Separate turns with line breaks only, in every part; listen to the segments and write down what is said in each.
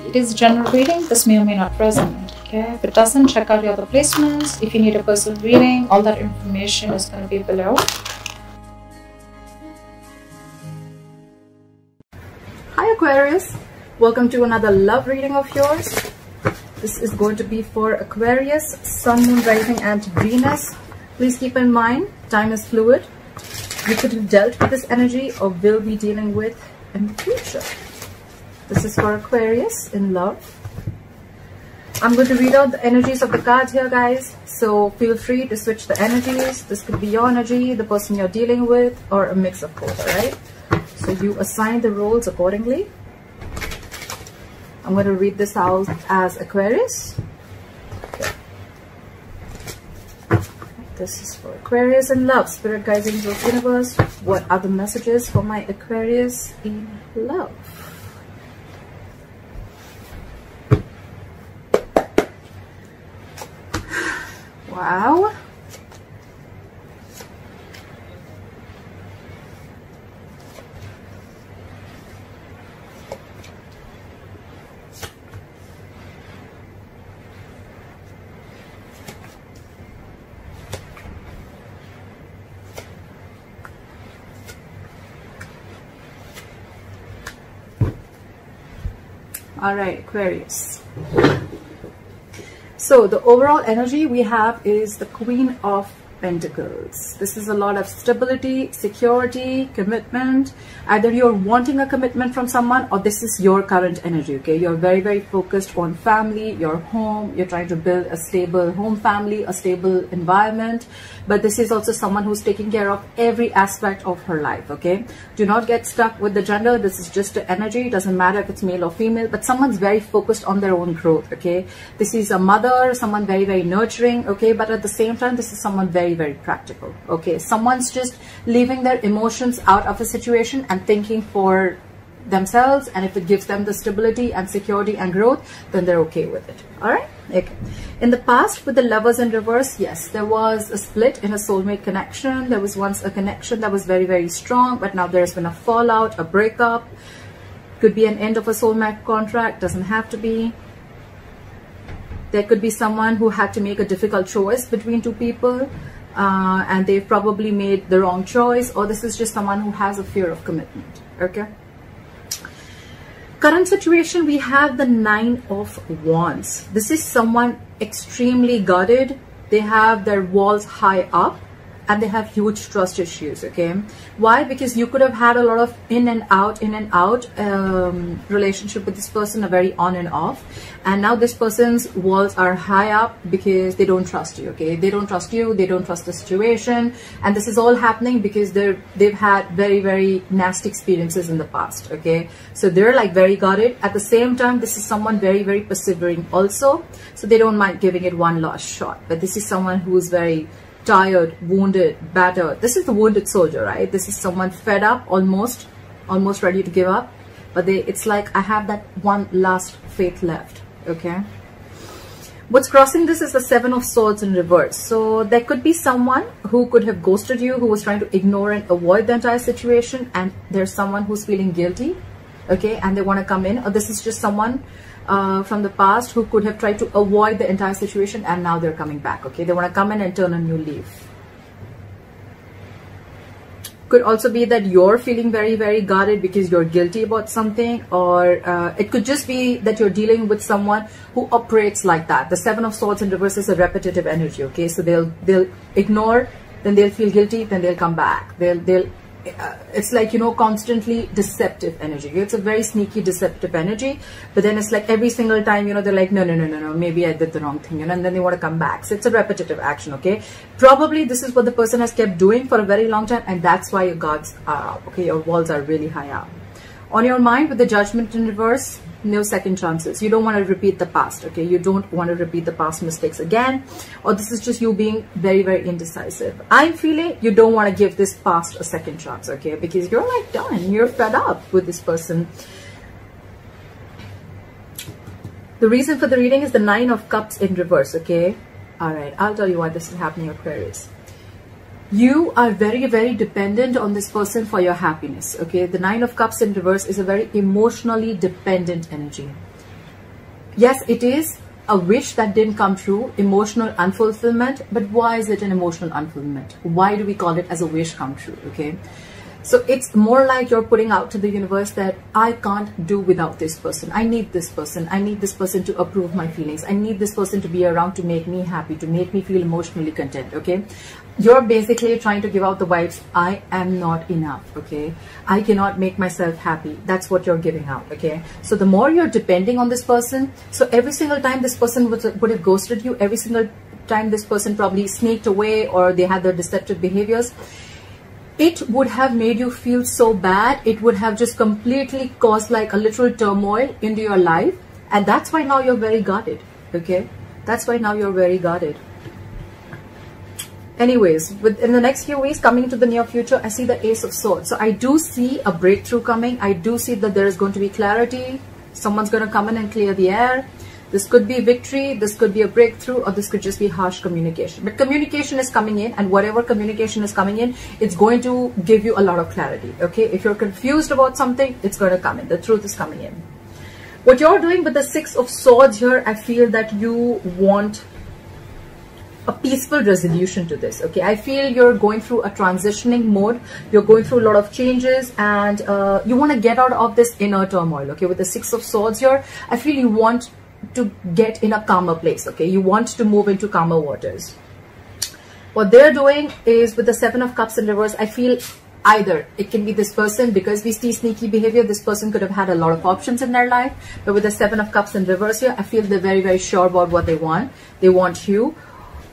It is general reading. This may or may not resonate. Okay, if it doesn't, check out your other placements. If you need a personal reading, all that information is going to be below. Hi Aquarius, welcome to another love reading of yours. This is going to be for Aquarius, Sun, Moon, Rising and Venus. Please keep in mind, time is fluid. You could have dealt with this energy or will be dealing with in the future. This is for Aquarius in love. I'm going to read out the energies of the cards here, guys. So feel free to switch the energies. This could be your energy, the person you're dealing with, or a mix of both, alright? So you assign the roles accordingly. I'm going to read this out as Aquarius. Okay. This is for Aquarius in love. Spirit, guides, angels, universe. What are the messages for my Aquarius in love? Wow. All right, Aquarius. So the overall energy we have is the Queen of Pentacles. This is a lot of stability, security, commitment. Either you're wanting a commitment from someone or this is your current energy, okay? You're very, very focused on family, your home. You're trying to build a stable home family, a stable environment. But this is also someone who's taking care of every aspect of her life, okay? Do not get stuck with the gender. This is just the energy. It doesn't matter if it's male or female, but someone's very focused on their own growth, okay? This is a mother, someone very, very nurturing, okay? But at the same time, this is someone very, very practical, okay? Someone's just leaving their emotions out of a situation and thinking for themselves, and if it gives them the stability and security and growth, then they're okay with it. All right, okay. In the past, with the Lovers in reverse, yes, there was a split in a soulmate connection. There was once a connection that was very, very strong, but now there's been a fallout, a breakup. Could be an end of a soulmate contract, doesn't have to be. There could be someone who had to make a difficult choice between two people, and they've probably made the wrong choice, or this is just someone who has a fear of commitment, okay? Current situation, we have the Nine of Wands. This is someone extremely guarded. They have their walls high up and they have huge trust issues, okay? Why? Because you could have had a lot of in and out relationship with this person, a very on and off, and now this person's walls are high up because they don't trust you, okay? They don't trust you, they don't trust the situation, and this is all happening because they've had very, very nasty experiences in the past, okay? So they're like very guarded. At the same time, this is someone very, very persevering also, so they don't mind giving it one last shot. But this is someone who is very tired, wounded, battered. This is the wounded soldier, right? This is someone fed up, almost ready to give up, but it's like, I have that one last faith left, okay? What's crossing this is the Seven of Swords in reverse. So there could be someone who could have ghosted you, who was trying to ignore and avoid the entire situation, and there's someone who's feeling guilty, okay, and they want to come in. Or this is just someone from the past who could have tried to avoid the entire situation, and now they're coming back, okay? They want to come in and turn a new leaf. Could also be that you're feeling very, very guarded because you're guilty about something, or it could just be that you're dealing with someone who operates like that. The Seven of Swords in reverse is a repetitive energy, okay? So they'll ignore, then they'll feel guilty, then they'll come back. It's like, you know, constantly deceptive energy. It's a very sneaky, deceptive energy. But then it's like every single time, you know, they're like, no, maybe I did the wrong thing, you know, and then they want to come back. So it's a repetitive action, okay? Probably this is what the person has kept doing for a very long time, and that's why your guards are up, okay? Your walls are really high up. On your mind, with the Judgment in reverse, no second chances. You don't want to repeat the past, okay? You don't want to repeat the past mistakes again, or this is just you being very, very indecisive. I'm feeling you don't want to give this past a second chance, okay? Because you're like done, you're fed up with this person. The reason for the reading is the Nine of Cups in reverse, okay? All right, I'll tell you why this is happening, Aquarius. You are very, very dependent on this person for your happiness, okay? The Nine of Cups in reverse is a very emotionally dependent energy. Yes, it is a wish that didn't come true, emotional unfulfillment. But why is it an emotional unfulfillment? Why do we call it as a wish come true? Okay, so it's more like you're putting out to the universe that I can't do without this person. I need this person. I need this person to approve my feelings. I need this person to be around to make me happy, to make me feel emotionally content. Okay, you're basically trying to give out the vibes, I am not enough. Okay, I cannot make myself happy. That's what you're giving out. Okay, so the more you're depending on this person, so every single time this person would have ghosted you, every single time this person probably sneaked away or they had their deceptive behaviors, it would have made you feel so bad. It would have just completely caused like a literal turmoil into your life. And that's why now you're very guarded. Okay, that's why now you're very guarded. Anyways, in the next few weeks, coming into the near future, I see the Ace of Swords. So I do see a breakthrough coming. I do see that there is going to be clarity. Someone's going to come in and clear the air. This could be victory, this could be a breakthrough, or this could just be harsh communication. But communication is coming in, and whatever communication is coming in, it's going to give you a lot of clarity. Okay, if you're confused about something, it's going to come in. The truth is coming in. What you're doing with the Six of Swords here, I feel that you want a peaceful resolution to this. Okay, I feel you're going through a transitioning mode. You're going through a lot of changes, and you want to get out of this inner turmoil. Okay, with the Six of Swords here, I feel you want to get in a calmer place. Okay, you want to move into calmer waters. What they're doing is with the Seven of Cups in reverse, I feel either it can be this person, because we see sneaky behavior, this person could have had a lot of options in their life, but with the Seven of Cups in reverse here, I feel they're very, very sure about what they want. They want you.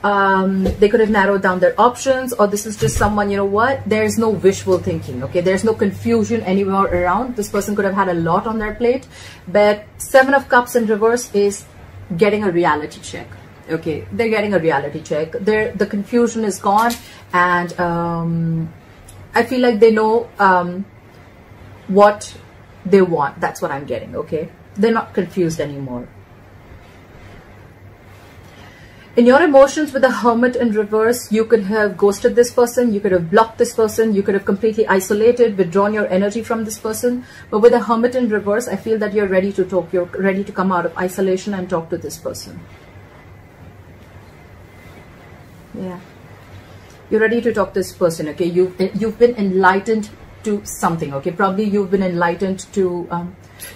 They could have narrowed down their options, or this is just someone, you know what, there's no wishful thinking. Okay, there's no confusion anywhere around. This person could have had a lot on their plate, but Seven of Cups in reverse is getting a reality check. Okay, they're getting a reality check. The confusion is gone, and I feel like they know what they want. That's what I'm getting. Okay, they're not confused anymore. In your emotions with the Hermit in reverse, you could have ghosted this person, you could have blocked this person, you could have completely isolated, withdrawn your energy from this person. But with the Hermit in reverse, I feel that you're ready to talk, you're ready to come out of isolation and talk to this person. Yeah. You're ready to talk to this person, okay? You've been enlightened to something, okay? Probably you've been enlightened to,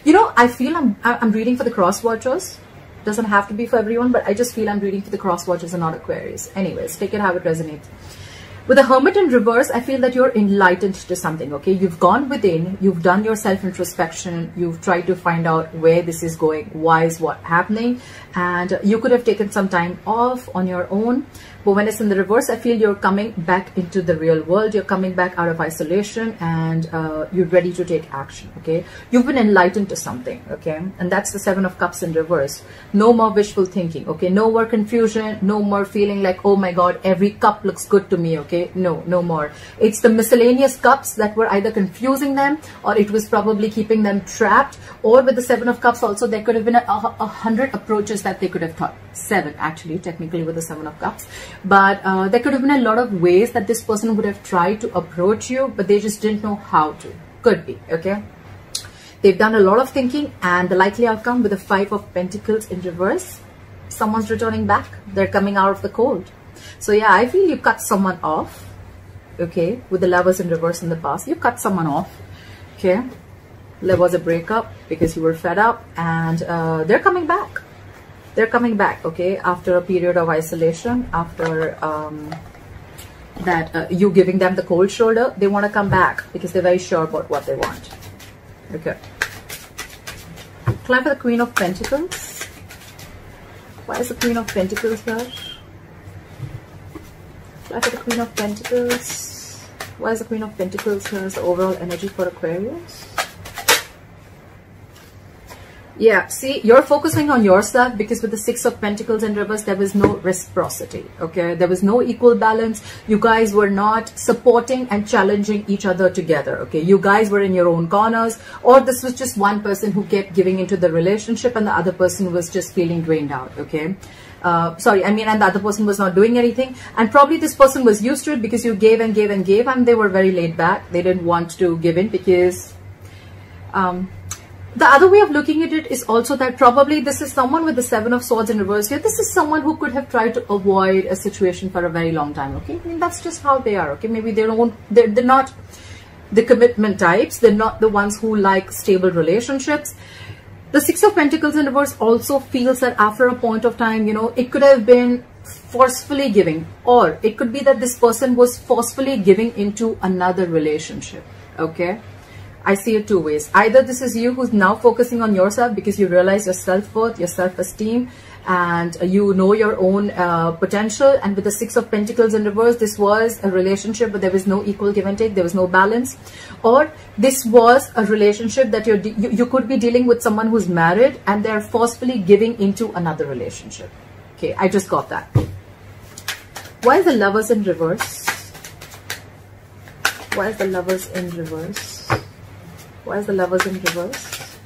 you know, I feel I'm reading for the cross watchers. Doesn't have to be for everyone, but I just feel I'm reading for the cross watchers and not Aquarius. Anyways, take it how it resonates. With the Hermit in reverse, I feel that you're enlightened to something. Okay, you've gone within, you've done your self-introspection, you've tried to find out where this is going, why is what happening, and you could have taken some time off on your own. But when it's in the reverse, I feel you're coming back into the real world. You're coming back out of isolation, and you're ready to take action. Okay, you've been enlightened to something. Okay, and that's the Seven of Cups in reverse. No more wishful thinking. Okay, no more confusion. No more feeling like, oh my God, every cup looks good to me. Okay, no more. It's the miscellaneous cups that were either confusing them, or it was probably keeping them trapped. Or with the Seven of Cups also, there could have been 100 approaches that they could have thought. 7 actually, technically, with the Seven of Cups. But there could have been a lot of ways that this person would have tried to approach you, but they just didn't know how to. Could be, okay? They've done a lot of thinking, and the likely outcome with the Five of Pentacles in reverse, someone's returning back. They're coming out of the cold. So yeah, I feel you cut someone off, okay? With the Lovers in reverse in the past, you cut someone off, okay? There was a breakup because you were fed up, and they're coming back. They're coming back, okay, after a period of isolation, after you giving them the cold shoulder. They want to come back because they're very sure about what they want. Okay. Climb for the Queen of Pentacles. Why is the Queen of Pentacles here? Climb for the Queen of Pentacles. Why is the Queen of Pentacles here as the overall energy for Aquarius? Yeah, see, you're focusing on yourself because with the Six of Pentacles in reverse, there was no reciprocity, okay? There was no equal balance. You guys were not supporting and challenging each other together, okay? You guys were in your own corners, or this was just one person who kept giving into the relationship and the other person was just feeling drained out, okay? And the other person was not doing anything. And probably this person was used to it because you gave and gave and gave, and they were very laid back. They didn't want to give in because... The other way of looking at it is also that probably this is someone with the Seven of Swords in reverse here. This is someone who could have tried to avoid a situation for a very long time, okay? I mean, that's just how they are, okay? Maybe they're not the commitment types. They're not the ones who like stable relationships. The Six of Pentacles in reverse also feels that after a point of time, you know, it could have been forcefully giving, or it could be that this person was forcefully giving into another relationship, okay? I see it two ways. Either this is you who's now focusing on yourself because you realize your self-worth, your self-esteem, and you know your own potential. And with the Six of Pentacles in reverse, this was a relationship but there was no equal give and take, there was no balance. Or this was a relationship that you could be dealing with someone who's married and they're forcefully giving into another relationship. Okay, I just got that. Why is the Lovers in reverse? Why is the Lovers in reverse? Why is the Lovers in reverse?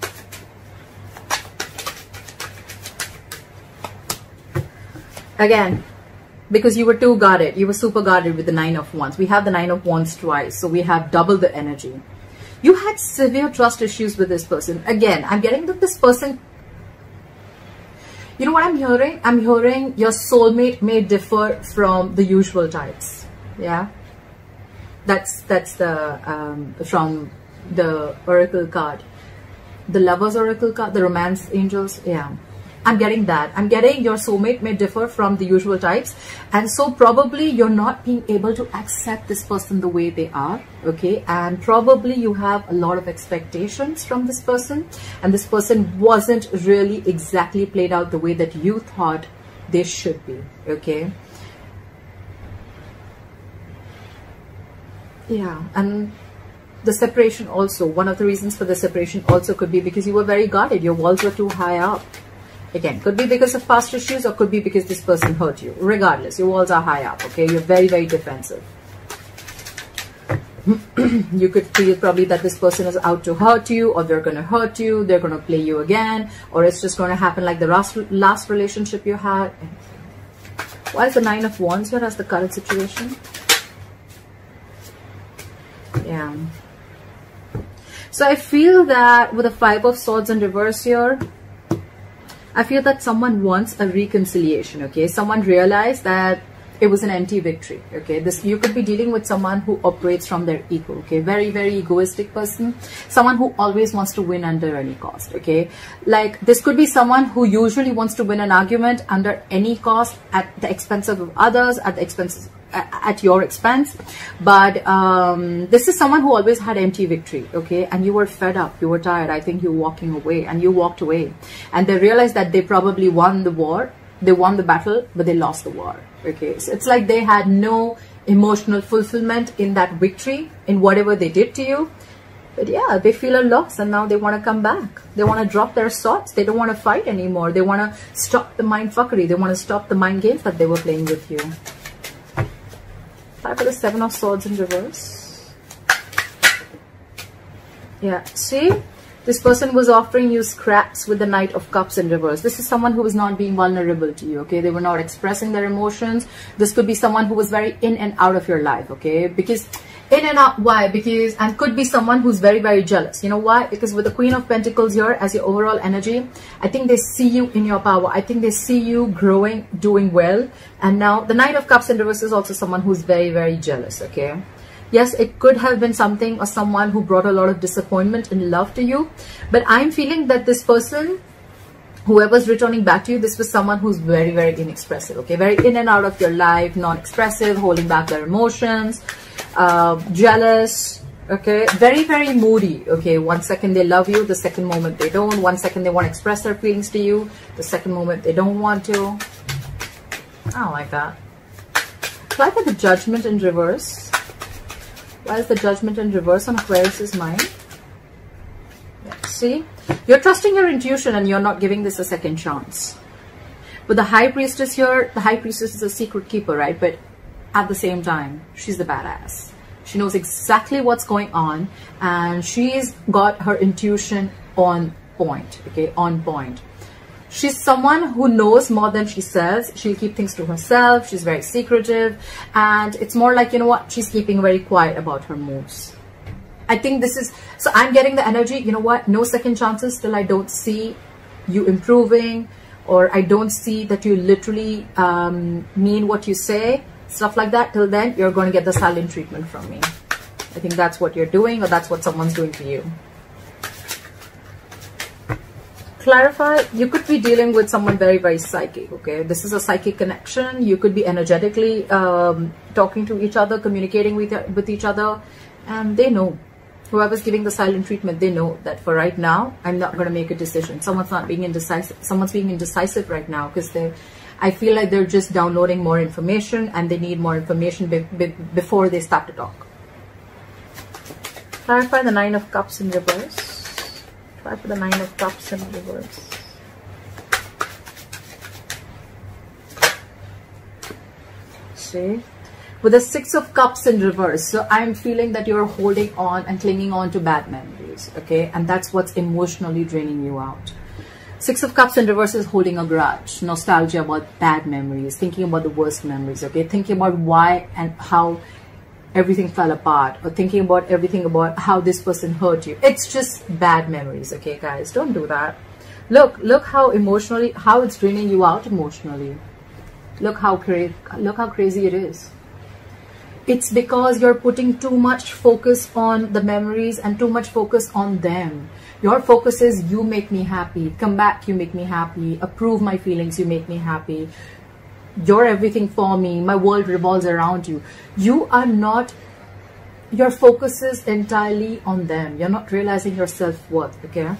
Again, because you were too guarded. You were super guarded with the Nine of Wands. We have the Nine of Wands twice, so we have double the energy. You had severe trust issues with this person. Again, I'm getting that this person, you know what I'm hearing? I'm hearing your soulmate may differ from the usual types. Yeah, that's the from the Oracle card, the Lovers Oracle card, the Romance Angels. Yeah, I'm getting that. I'm getting your soulmate may differ from the usual types, and so probably you're not being able to accept this person the way they are, okay? And probably you have a lot of expectations from this person, and this person wasn't really exactly played out the way that you thought they should be, okay? Yeah, and the separation also, one of the reasons for the separation also could be because you were very guarded. Your walls were too high up. Again, could be because of past issues or could be because this person hurt you. Regardless, your walls are high up, okay? You're very, very defensive. You could feel probably that this person is out to hurt you, or they're going to hurt you, they're going to play you again, or it's just going to happen like the last relationship you had. Why is the Nine of Wands here as the current situation? Yeah. So I feel that with the Five of Swords in reverse here, I feel that someone wants a reconciliation, okay? Someone realized that it was an empty victory, okay? This, you could be dealing with someone who operates from their ego, okay? Very, very egoistic person. Someone who always wants to win under any cost, okay? Like, this could be someone who usually wants to win an argument under any cost at the expense of others, at your expense. But this is someone who always had empty victory, okay? And you were fed up, you were tired. I think you're walking away, and you walked away, and they realized that they probably won the war, they won the battle, but they lost the war, okay? So it's like they had no emotional fulfillment in that victory, in whatever they did to you. But yeah, they feel a loss, and now they want to come back. They want to drop their swords. They don't want to fight anymore. They want to stop the mind fuckery. They want to stop the mind games that they were playing with you. Five of the Seven of Swords in reverse. Yeah, see? This person was offering you scraps with the Knight of Cups in reverse. This is someone who was not being vulnerable to you, okay? They were not expressing their emotions. This could be someone who was very in and out of your life, okay? Because in and out, why? Because, and could be someone who's very, very jealous. You know why? Because with the Queen of Pentacles here as your overall energy, I think they see you in your power. I think they see you growing, doing well. And now the Knight of Cups in reverse is also someone who's very, very jealous, okay? Yes, it could have been something or someone who brought a lot of disappointment in love to you. But I'm feeling that this person, whoever's returning back to you, this was someone who's very, very inexpressive, okay? Very in and out of your life, non-expressive, holding back their emotions, jealous, okay? Very, very moody, okay? One second they love you, the second moment they don't. One second they want to express their feelings to you, the second moment they don't want to. I don't like that. Why is the Judgment in reverse? Why is the Judgment in reverse on Aquarius's mind? Yeah, see? You're trusting your intuition and you're not giving this a second chance. But the High Priestess here, the High Priestess is a secret keeper, right? But at the same time, she's the badass. She knows exactly what's going on, and she's got her intuition on point, okay? On point. She's someone who knows more than she says. She'll keep things to herself. She's very secretive. And it's more like, you know what? She's keeping very quiet about her moves. I think this is, so I'm getting the energy, you know what, no second chances till I don't see you improving, or I don't see that you literally mean what you say, stuff like that. Till then, you're going to get the silent treatment from me. I think that's what you're doing, or that's what someone's doing to you. Clarify, you could be dealing with someone very, very psychic, okay? This is a psychic connection. You could be energetically talking to each other, communicating with each other, and they know. Whoever's giving the silent treatment, they know that for right now, I'm not going to make a decision. Someone's not being indecisive. Someone's being indecisive right now because I feel like they're just downloading more information and they need more information before they start to talk. Clarify the Nine of Cups in reverse. Try for the Nine of Cups in reverse. See? With the Six of Cups in reverse. So I'm feeling that you're holding on and clinging on to bad memories. Okay? And that's what's emotionally draining you out. Six of Cups in reverse is holding a grudge. Nostalgia about bad memories. Thinking about the worst memories. Okay? Thinking about why and how everything fell apart, or thinking about everything about how this person hurt you. It's just bad memories, okay guys? Don't do that. Look how emotionally, how it's draining you out emotionally. Look how crazy it is. It's because you're putting too much focus on the memories and too much focus on them. Your focus is, you make me happy, come back, you make me happy, approve my feelings, you make me happy. You're everything for me. My world revolves around you. You are not, your focus is entirely on them. You're not realizing your self-worth, okay?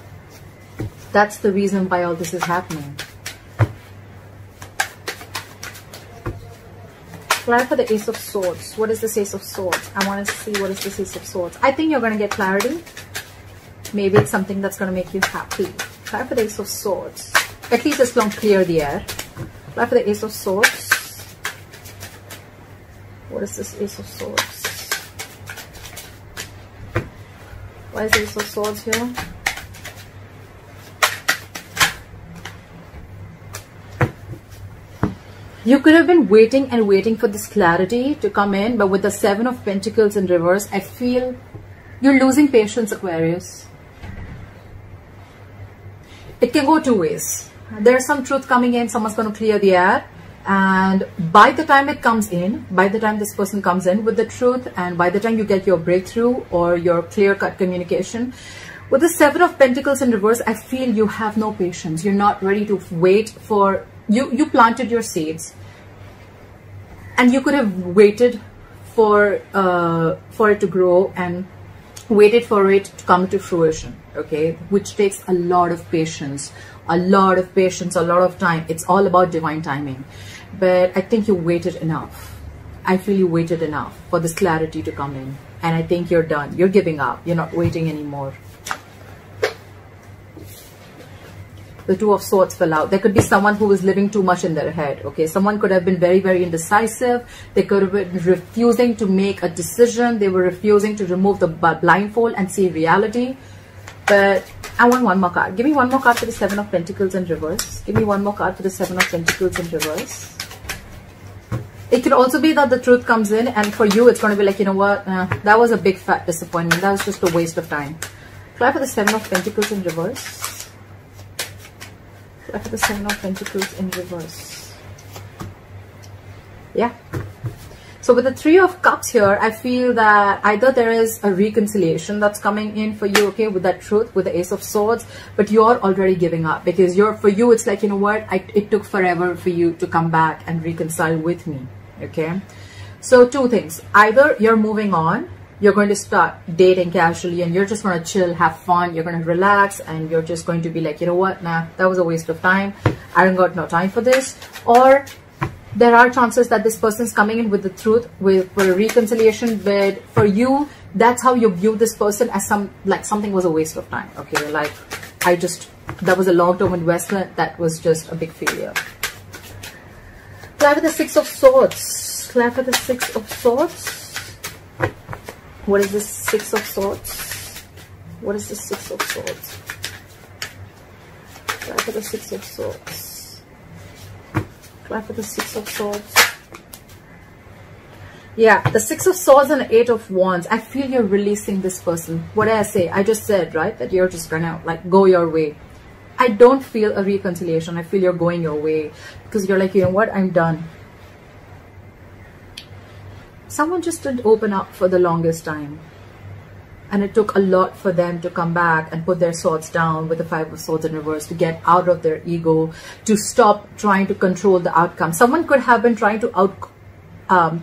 That's the reason why all this is happening. Clarify the Ace of Swords. What is this Ace of Swords? I want to see what is this Ace of Swords. I think you're going to get clarity. Maybe it's something that's going to make you happy. Clarify the Ace of Swords. At least it's going to clear the air. Apply for the Ace of Swords. What is this Ace of Swords? Why is the Ace of Swords here? You could have been waiting and waiting for this clarity to come in, but with the Seven of Pentacles in reverse, I feel you're losing patience, Aquarius. It can go two ways. There's some truth coming in, someone's going to clear the air, and by the time it comes in, by the time this person comes in with the truth, and by the time you get your breakthrough or your clear-cut communication, with the Seven of Pentacles in reverse, I feel you have no patience. You're not ready to wait for, you planted your seeds, and you could have waited for it to grow and waited for it to come to fruition, okay, which takes a lot of patience. A lot of patience, a lot of time. It's all about divine timing. But I think you waited enough. I feel you waited enough for this clarity to come in. And I think you're done. You're giving up. You're not waiting anymore. The Two of Swords fell out. There could be someone who was living too much in their head. Okay, someone could have been very, very indecisive. They could have been refusing to make a decision. They were refusing to remove the blindfold and see reality. But I want one more card. Give me one more card for the Seven of Pentacles in reverse. Give me one more card for the Seven of Pentacles in reverse. It could also be that the truth comes in, and for you, it's going to be like, you know what? That was a big fat disappointment. That was just a waste of time. Try for the Seven of Pentacles in reverse. Try for the Seven of Pentacles in reverse. Yeah. So with the Three of Cups here, I feel that either there is a reconciliation that's coming in for you, okay, with that truth, with the Ace of Swords, but you're already giving up because for you, it's like, you know what, it took forever for you to come back and reconcile with me, okay? So two things. Either you're moving on, you're going to start dating casually and you're just going to chill, have fun, you're going to relax, and you're just going to be like, you know what, nah, that was a waste of time. I don't got no time for this. Or there are chances that this person's coming in with the truth, for a reconciliation, but for you, that's how you view this person, as something was a waste of time, okay? Like, that was a long-term investment, that was just a big failure. Play with the Six of Swords. Play with the Six of Swords. What is this Six of Swords? What is the Six of Swords? Play with the Six of Swords. For the Six of Swords. Yeah, the Six of Swords and the Eight of Wands. I feel you're releasing this person. What did I say? I just said, right, that you're just gonna like go your way. I don't feel a reconciliation. I feel you're going your way because you're like, you know what, I'm done. Someone just didn't open up for the longest time. And it took a lot for them to come back and put their swords down with the Five of Swords in reverse, to get out of their ego, to stop trying to control the outcome. Someone could have been trying to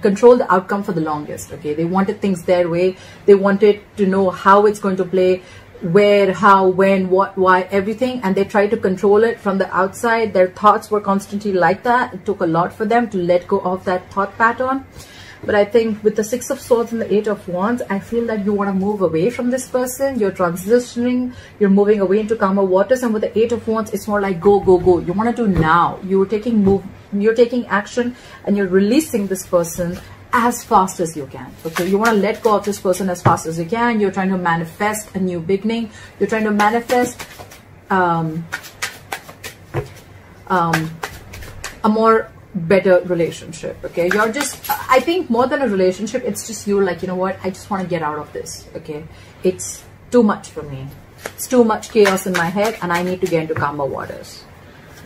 control the outcome for the longest. Okay, they wanted things their way. They wanted to know how it's going to play, where, how, when, what, why, everything, and they tried to control it from the outside. Their thoughts were constantly like that. It took a lot for them to let go of that thought pattern. But I think with the Six of Swords and the Eight of Wands, I feel that you want to move away from this person. You're transitioning. You're moving away into calmer waters. And with the Eight of Wands, it's more like go, go, go. You want to do now. You're taking action, and you're releasing this person as fast as you can. Okay, you want to let go of this person as fast as you can. You're trying to manifest a new beginning. You're trying to manifest a more better relationship. Okay, you're just, I think more than a relationship, it's just you like, you know what, I just want to get out of this. Okay, it's too much for me. It's too much chaos in my head, and I need to get into calmer waters.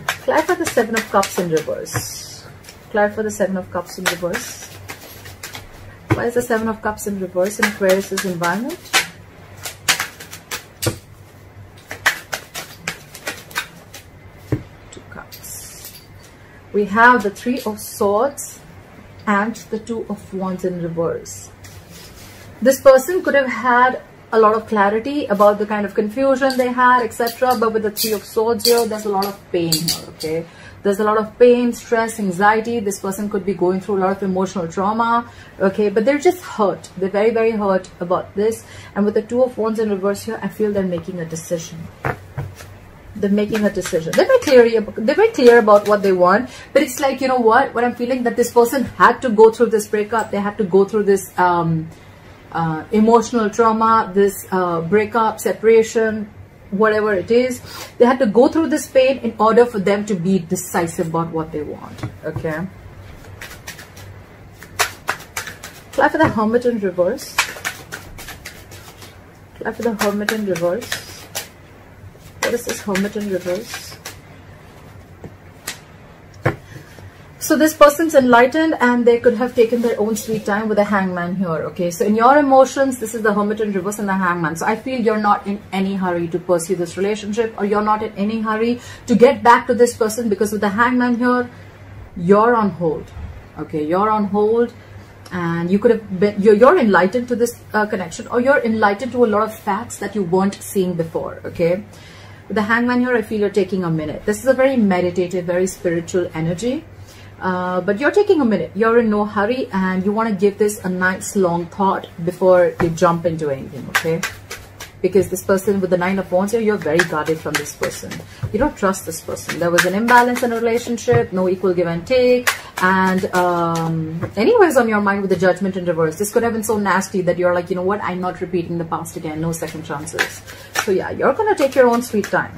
Clarify the Seven of Cups in reverse. Clarify the Seven of Cups in reverse. Why is the Seven of Cups in reverse in Aquarius' environment? We have the Three of Swords and the Two of Wands in reverse. This person could have had a lot of clarity about the kind of confusion they had, etc. But with the Three of Swords here, there's a lot of pain here, okay? There's a lot of pain, stress, anxiety. This person could be going through a lot of emotional trauma, okay? But they're just hurt. They're very, very hurt about this. And with the Two of Wands in reverse here, I feel they're making a decision. They're making a decision. They're very clear about what they want. But it's like, you know what I'm feeling, that this person had to go through this breakup. They had to go through this emotional trauma, this breakup, separation, whatever it is. They had to go through this pain in order for them to be decisive about what they want. Okay. Apply for the Hermit in reverse. Apply for the Hermit in reverse. What is this Hermit in reverse? So this person's enlightened, and they could have taken their own sweet time with the Hangman here. Okay, so in your emotions, this is the Hermit in reverse and the Hangman. So I feel you're not in any hurry to pursue this relationship, or you're not in any hurry to get back to this person, because with the Hangman here, you're on hold. Okay, you're on hold, and you could have been, you're enlightened to this connection, or you're enlightened to a lot of facts that you weren't seeing before. Okay. With the Hangman here, I feel you're taking a minute. This is a very meditative, very spiritual energy. But you're taking a minute. You're in no hurry, and you want to give this a nice long thought before you jump into anything, okay? Because this person with the Nine of Wands here, you're very guarded from this person. You don't trust this person. There was an imbalance in a relationship, no equal give and take. And anyways, on your mind with the Judgment in reverse, this could have been so nasty that you're like, you know what, I'm not repeating the past again. No second chances. So yeah, you're going to take your own sweet time.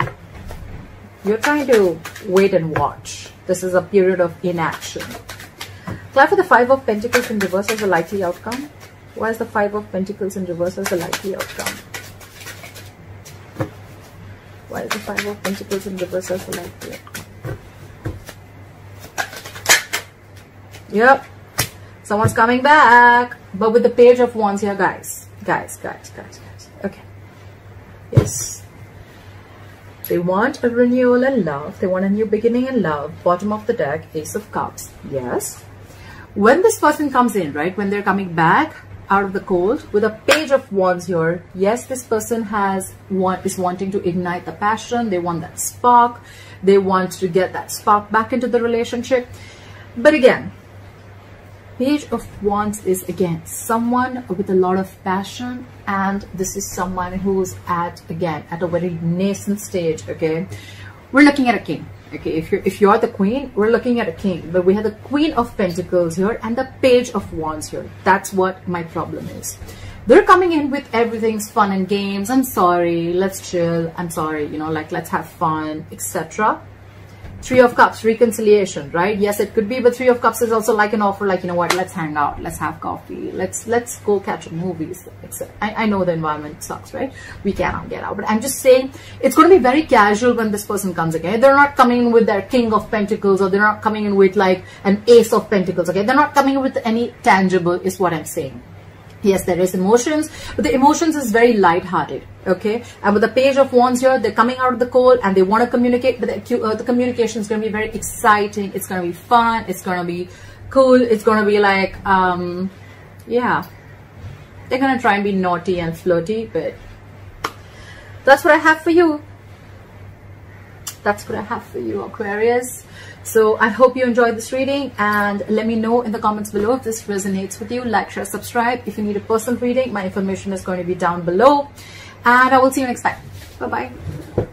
You're trying to wait and watch. This is a period of inaction. Apply for the Five of Pentacles in reverse as a likely outcome. Why is the Five of Pentacles in reverse as a likely outcome? Why is the Five of Pentacles in reverse as a likely outcome? Yep. Someone's coming back. But with the Page of Wands here, guys. Guys. Okay. Yes. They want a renewal in love. They want a new beginning in love. Bottom of the deck, Ace of Cups. Yes. When this person comes in, right, when they're coming back out of the cold with a Page of Wands here, yes, this person is wanting to ignite the passion. They want that spark. They want to get that spark back into the relationship. But again, Page of Wands is, again, someone with a lot of passion, and this is someone who's at a very nascent stage. Okay, we're looking at a king. Okay, if you're the queen, we're looking at a king. But we have the Queen of Pentacles here and the Page of Wands here. That's what my problem is. They're coming in with everything's fun and games. I'm sorry, let's chill. I'm sorry, you know, like, let's have fun, etc. Three of Cups, reconciliation, right? Yes, it could be, but Three of Cups is also like an offer, like, you know what, let's hang out, let's have coffee, let's go catch movies. I know the environment sucks, right? We cannot get out, but I'm just saying it's going to be very casual when this person comes, okay? They're not coming in with their King of Pentacles, or they're not coming in with like an Ace of Pentacles, okay? They're not coming in with any tangible, is what I'm saying. Yes, there is emotions, but the emotions is very light-hearted, okay? And with the Page of Wands here, they're coming out of the cold and they want to communicate, but the communication is going to be very exciting. It's going to be fun. It's going to be cool. It's going to be like, yeah, they're going to try and be naughty and flirty, but that's what I have for you. That's what I have for you, Aquarius. So I hope you enjoyed this reading, and let me know in the comments below if this resonates with you. Like, share, subscribe. If you need a personal reading, my information is going to be down below, and I will see you next time. Bye-bye.